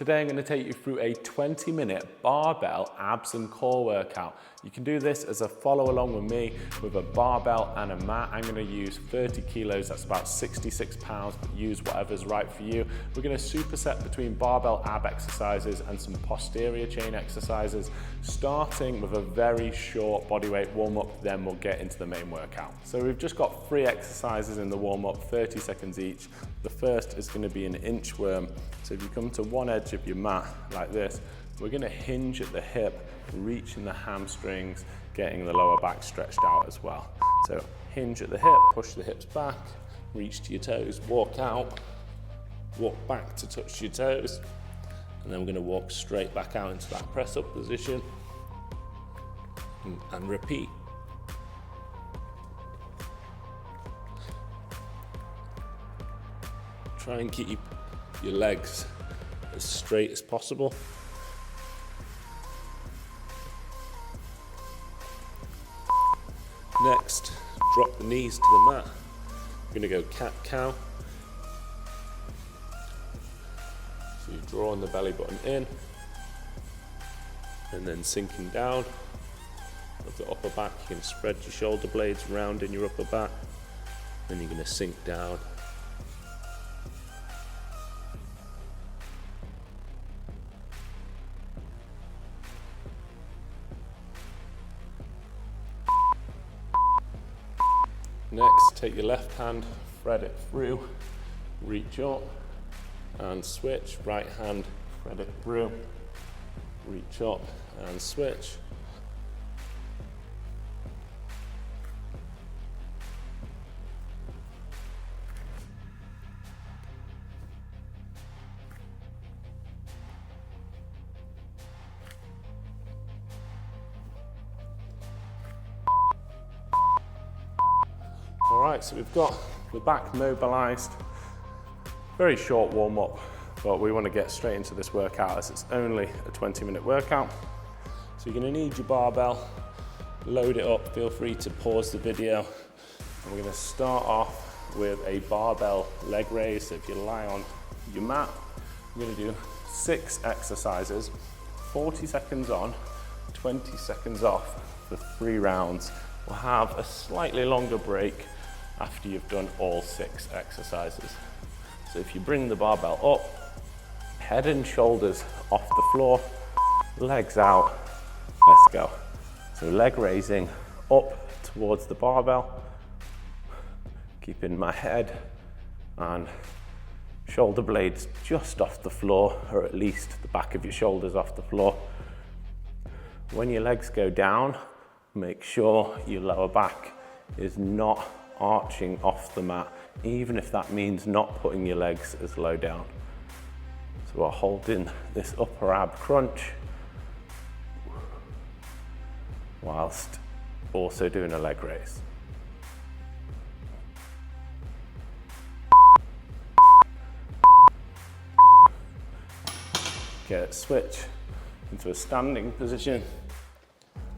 Today I'm going to take you through a 20-minute barbell abs and core workout. You can do this as a follow along with me with a barbell and a mat. I'm going to use 30 kilos, that's about 66 pounds, but use whatever's right for you. We're going to superset between barbell ab exercises and some posterior chain exercises, starting with a very short bodyweight warm-up, then we'll get into the main workout. So we've just got 3 exercises in the warm-up, 30 seconds each. The first is going to be an inchworm. So if you come to one edge of your mat like this, we're going to hinge at the hip, reaching the hamstrings, getting the lower back stretched out as well. So hinge at the hip, push the hips back, reach to your toes, walk out, walk back to touch your toes, and then we're going to walk straight back out into that press up position and repeat. Try and keep your legs as straight as possible. Next, drop the knees to the mat. We're going to go cat-cow. So you're drawing the belly button in and then sinking down. Of the upper back, you can spread your shoulder blades round in your upper back. Then you're going to sink down. Next, take your left hand, thread it through, reach up and switch. Right hand, thread it through, reach up and switch. Alright, so we've got the back mobilized. Very short warm up, but we want to get straight into this workout as it's only a 20-minute workout. So you're going to need your barbell, load it up, feel free to pause the video. And we're going to start off with a barbell leg raise. So if you lie on your mat, we're going to do 6 exercises, 40 seconds on, 20 seconds off for 3 rounds. We'll have a slightly longer break after you've done all 6 exercises. So if you bring the barbell up, head and shoulders off the floor, legs out, let's go. So leg raising up towards the barbell, keeping my head and shoulder blades just off the floor, or at least the back of your shoulders off the floor. When your legs go down, make sure your lower back is not arching off the mat, even if that means not putting your legs as low down. So we're holding this upper ab crunch whilst also doing a leg raise. Okay, let's switch into a standing position.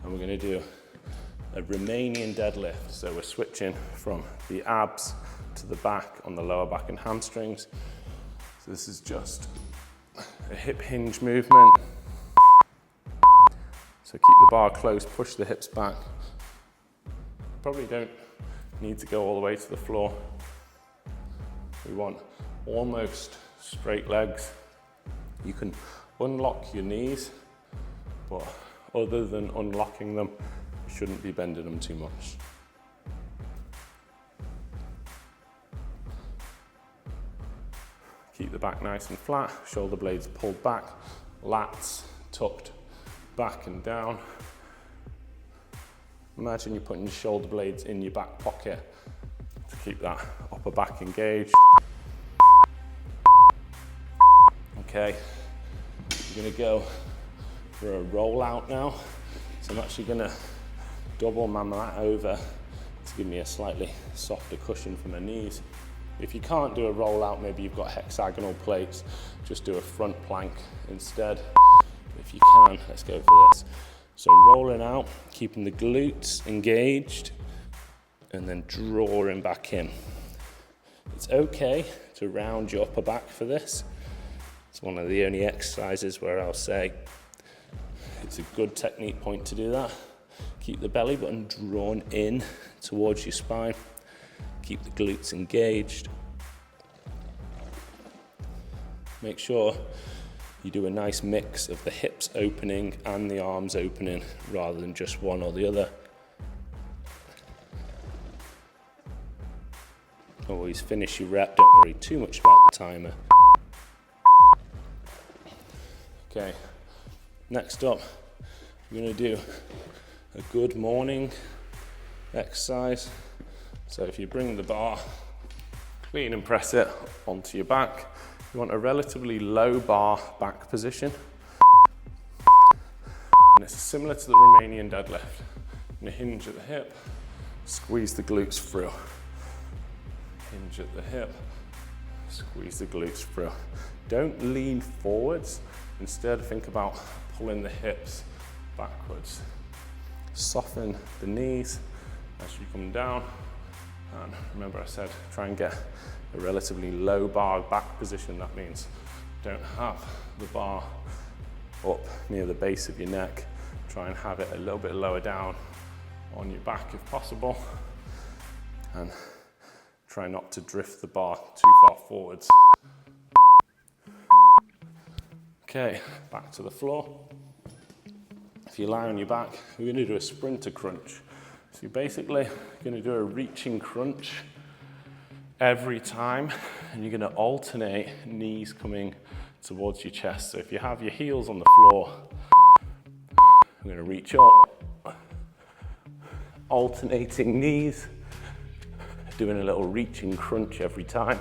And we're going to do a Romanian deadlift. So we're switching from the abs to the back on the lower back and hamstrings. So this is just a hip hinge movement. So keep the bar close, push the hips back. Probably don't need to go all the way to the floor. We want almost straight legs. You can unlock your knees, but other than unlocking them, you shouldn't be bending them too much. Keep the back nice and flat, shoulder blades pulled back, lats tucked back and down. Imagine you're putting your shoulder blades in your back pocket to keep that upper back engaged. Okay, you're gonna go for a roll out now. So I'm actually gonna double my mat over to give me a slightly softer cushion for my knees. If you can't do a roll out, maybe you've got hexagonal plates, just do a front plank instead. If you can, let's go for this. So rolling out, keeping the glutes engaged, and then drawing back in. It's okay to round your upper back for this. It's one of the only exercises where I'll say it's a good technique point to do that. Keep the belly button drawn in towards your spine. Keep the glutes engaged. Make sure you do a nice mix of the hips opening and the arms opening rather than just one or the other. Always finish your rep, don't worry too much about the timer. Okay, next up, we're going to do a good morning exercise. So if you bring the bar, clean and press it onto your back, you want a relatively low bar back position. And it's similar to the Romanian deadlift. You're going to hinge at the hip, squeeze the glutes through. Hinge at the hip, squeeze the glutes through. Don't lean forwards, instead think about pulling the hips backwards. Soften the knees as you come down, and remember I said try and get a relatively low bar back position. That means don't have the bar up near the base of your neck. Try and have it a little bit lower down on your back if possible, and try not to drift the bar too far forwards. Okay, back to the floor. If you lie on your back, we're going to do a sprinter crunch. So you're basically going to do a reaching crunch every time, and you're going to alternate knees coming towards your chest. So if you have your heels on the floor, we're going to reach up, alternating knees, doing a little reaching crunch every time.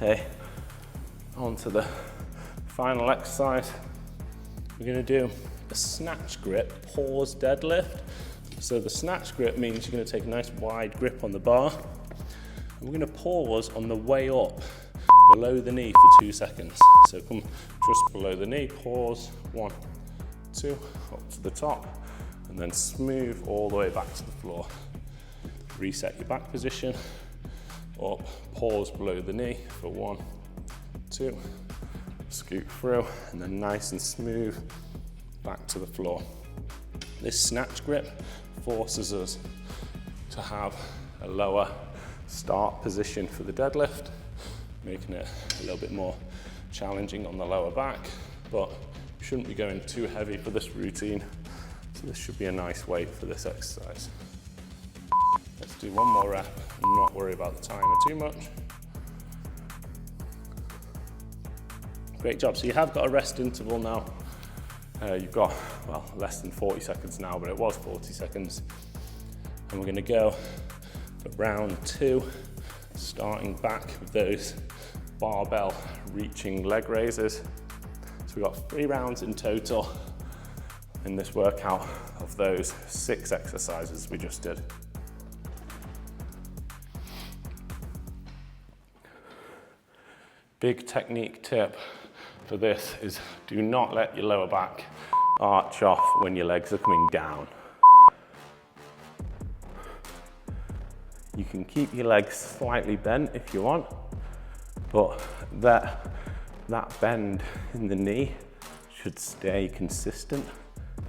Okay, on to the final exercise. We're going to do a snatch grip pause deadlift. So the snatch grip means you're going to take a nice wide grip on the bar, and we're going to pause on the way up below the knee for 2 seconds. So come just below the knee, pause, 1, 2, up to the top, and then smooth all the way back to the floor. Reset your back position. Up, pause below the knee for 1, 2, scoot through, and then nice and smooth back to the floor. This snatch grip forces us to have a lower start position for the deadlift, making it a little bit more challenging on the lower back, but you shouldn't be going too heavy for this routine, so this should be a nice weight for this exercise. Let's do one more rep and not worry about the timer too much. Great job. So you have got a rest interval now. You've got, well, less than 40 seconds now, but it was 40 seconds. And we're going to go for round 2, starting back with those barbell reaching leg raises. So we've got 3 rounds in total in this workout of those 6 exercises we just did. Big technique tip for this is do not let your lower back arch off when your legs are coming down. You can keep your legs slightly bent if you want, but that bend in the knee should stay consistent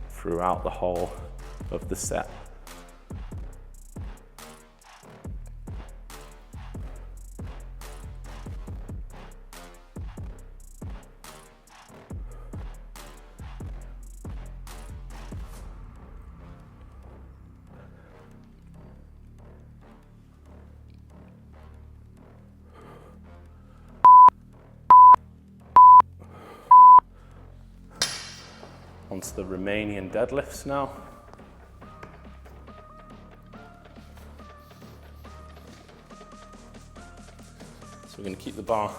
throughout the whole of the set. Onto the Romanian deadlifts now. we're going to keep the bar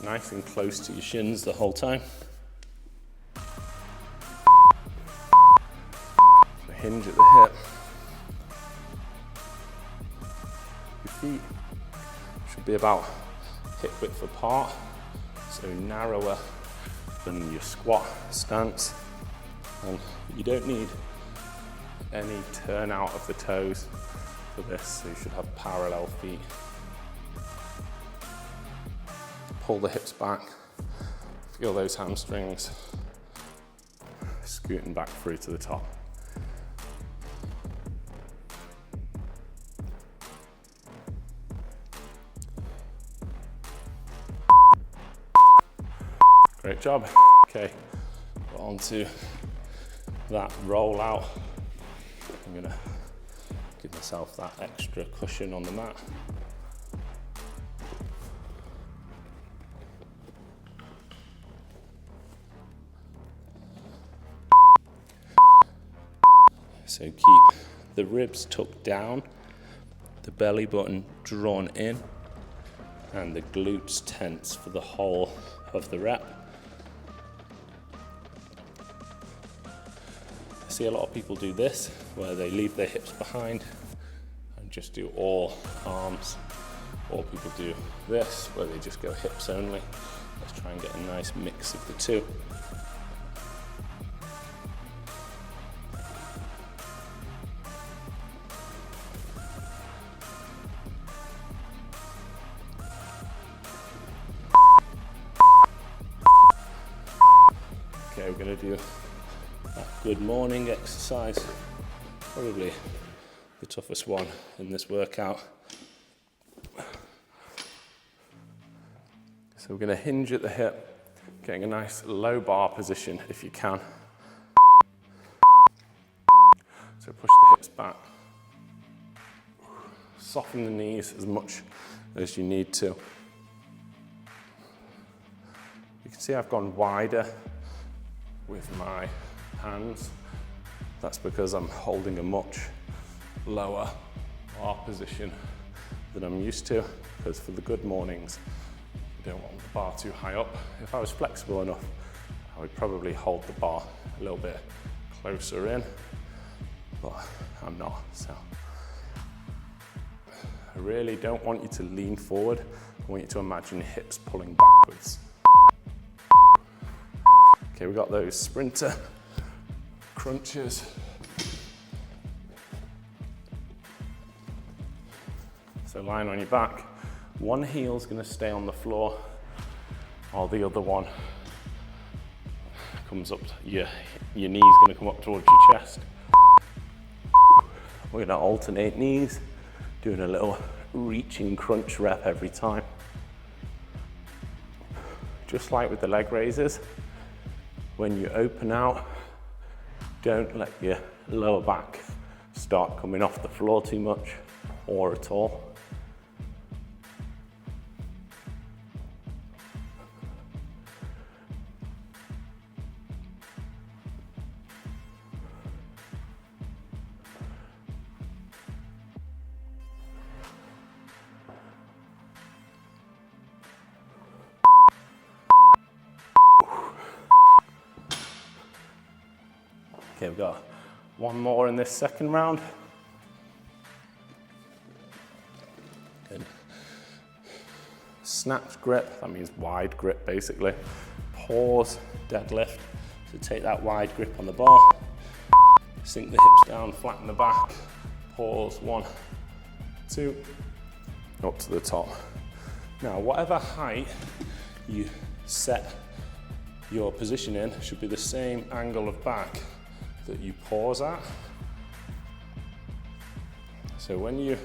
nice and close to your shins the whole time. So hinge at the hip. Your feet should be about hip width apart, so narrower than your squat stance. And you don't need any turn out of the toes for this, so you should have parallel feet. Pull the hips back, feel those hamstrings scooting back through to the top. Great job. Okay, on to that roll out. I'm gonna give myself that extra cushion on the mat. So keep the ribs tucked down, the belly button drawn in, and the glutes tense for the whole of the rep. I see a lot of people do this, where they leave their hips behind and just do all arms, or people do this, where they just go hips only. Let's try and get a nice mix of the two. Okay, we're going to do a good morning exercise, probably the toughest one in this workout. So we're going to hinge at the hip, getting a nice low bar position if you can. So push the hips back, soften the knees as much as you need to. You can see I've gone wider with my hands. That's because I'm holding a much lower bar position than I'm used to, because for the good mornings, you don't want the bar too high up. If I was flexible enough, I would probably hold the bar a little bit closer in, but I'm not. So I really don't want you to lean forward. I want you to imagine your hips pulling backwards. Okay, we've got those sprinter crunches. So lying on your back, one heel's gonna stay on the floor, while the other one comes up, your knee's gonna come up towards your chest. We're gonna alternate knees, doing a little reaching crunch rep every time. Just like with the leg raises, when you open out, don't let your lower back start coming off the floor too much or at all. Okay, we've got one more in this second round. Good. Snatch grip, that means wide grip basically. Pause, deadlift. So take that wide grip on the bar, sink the hips down, flatten the back, pause, 1, 2, up to the top. Now, whatever height you set your position in should be the same angle of back that you pause at. So when you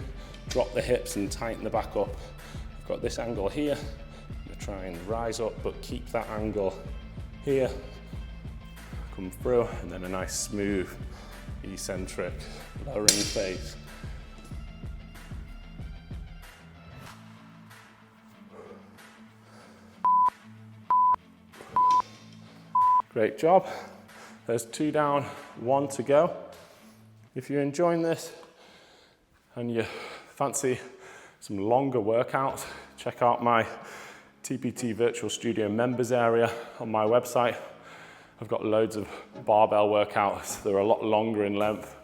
drop the hips and tighten the back up, I've got this angle here. I'm gonna try and rise up, but keep that angle here. Come through, and then a nice smooth, eccentric, lowering face. Great job. There's 2 down, 1 to go. If you're enjoying this and you fancy some longer workouts, check out my TPT Virtual Studio members area on my website. I've got loads of barbell workouts. They're a lot longer in length,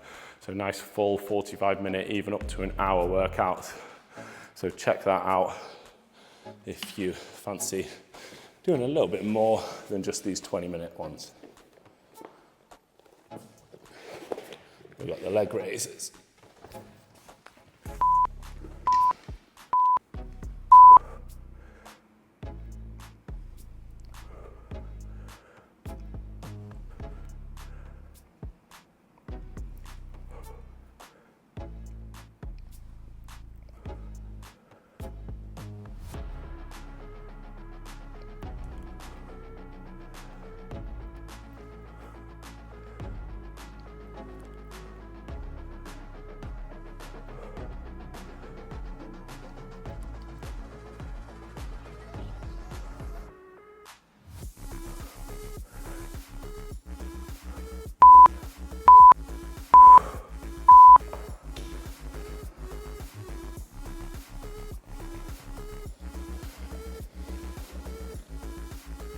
so nice full 45-minute, even up to an hour workouts. So check that out if you fancy doing a little bit more than just these 20-minute ones. We've got the leg raises.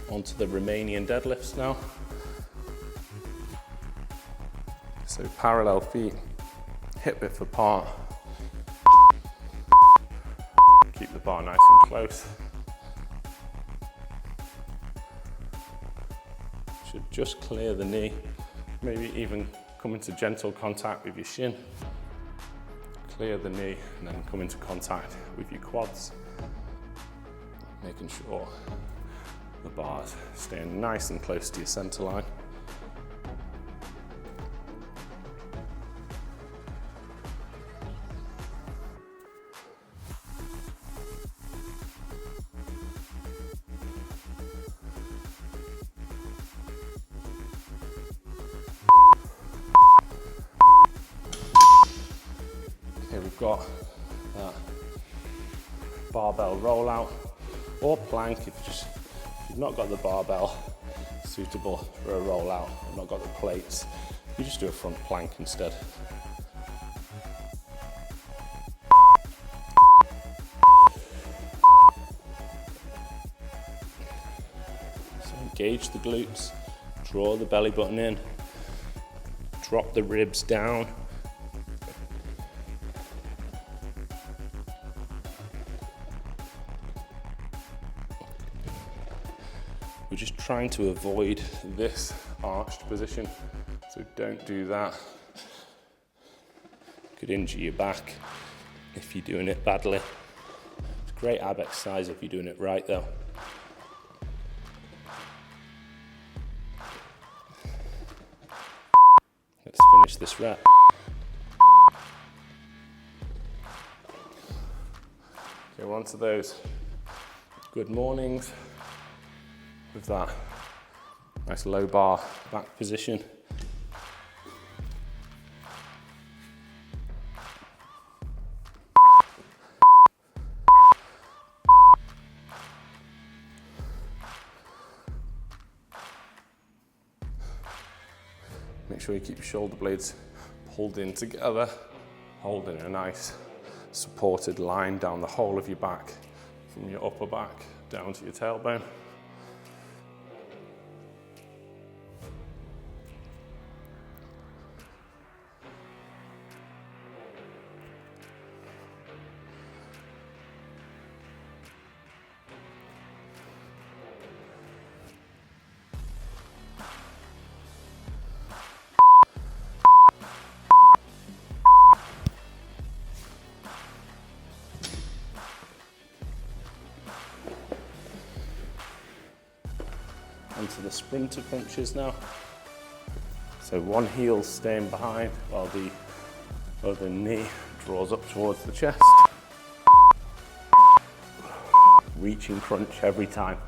Onto the Romanian deadlifts now. So parallel feet, hip width apart. Keep the bar nice and close. Should just clear the knee, maybe even come into gentle contact with your shin. Clear the knee and then come into contact with your quads, making sure the bar's staying nice and close to your center line. Okay, we've got that barbell rollout or plank if you've not got the barbell suitable for a rollout, I've not got the plates, you just do a front plank instead. So engage the glutes, draw the belly button in, drop the ribs down. We're just trying to avoid this arched position, so don't do that. Could injure your back if you're doing it badly. It's a great ab exercise if you're doing it right though. Let's finish this rep. Okay, we're on to those good mornings with that nice low bar back position. Make sure you keep your shoulder blades pulled in together, holding a nice supported line down the whole of your back, from your upper back down to your tailbone. Onto the sprinter crunches now. So one heel staying behind while the other knee draws up towards the chest. Reaching crunch every time.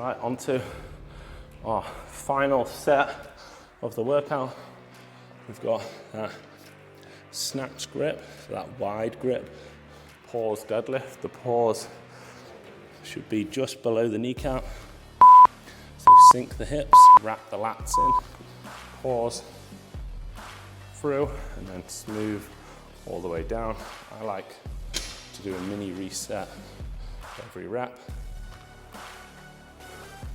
Right, on to our final set of the workout. We've got that snatch grip, so that wide grip, pause deadlift. The pause should be just below the kneecap. So sink the hips, wrap the lats in, pause through, and then smooth all the way down. I like to do a mini reset every rep.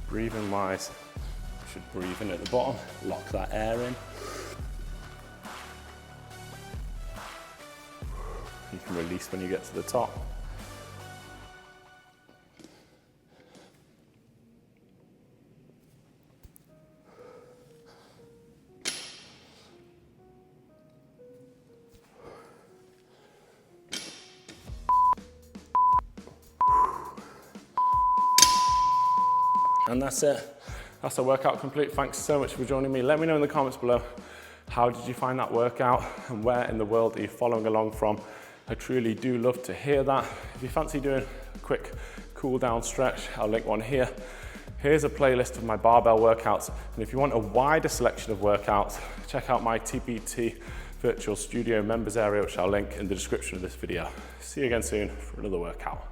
Breathing wise, you should breathe in at the bottom, lock that air in. You can release when you get to the top. And that's it. That's the workout complete. Thanks so much for joining me. Let me know in the comments below, how did you find that workout and where in the world are you following along from? I truly do love to hear that. If you fancy doing a quick cool down stretch, I'll link one here. Here's a playlist of my barbell workouts. And if you want a wider selection of workouts, check out my TPT Virtual Studio members area, which I'll link in the description of this video. See you again soon for another workout.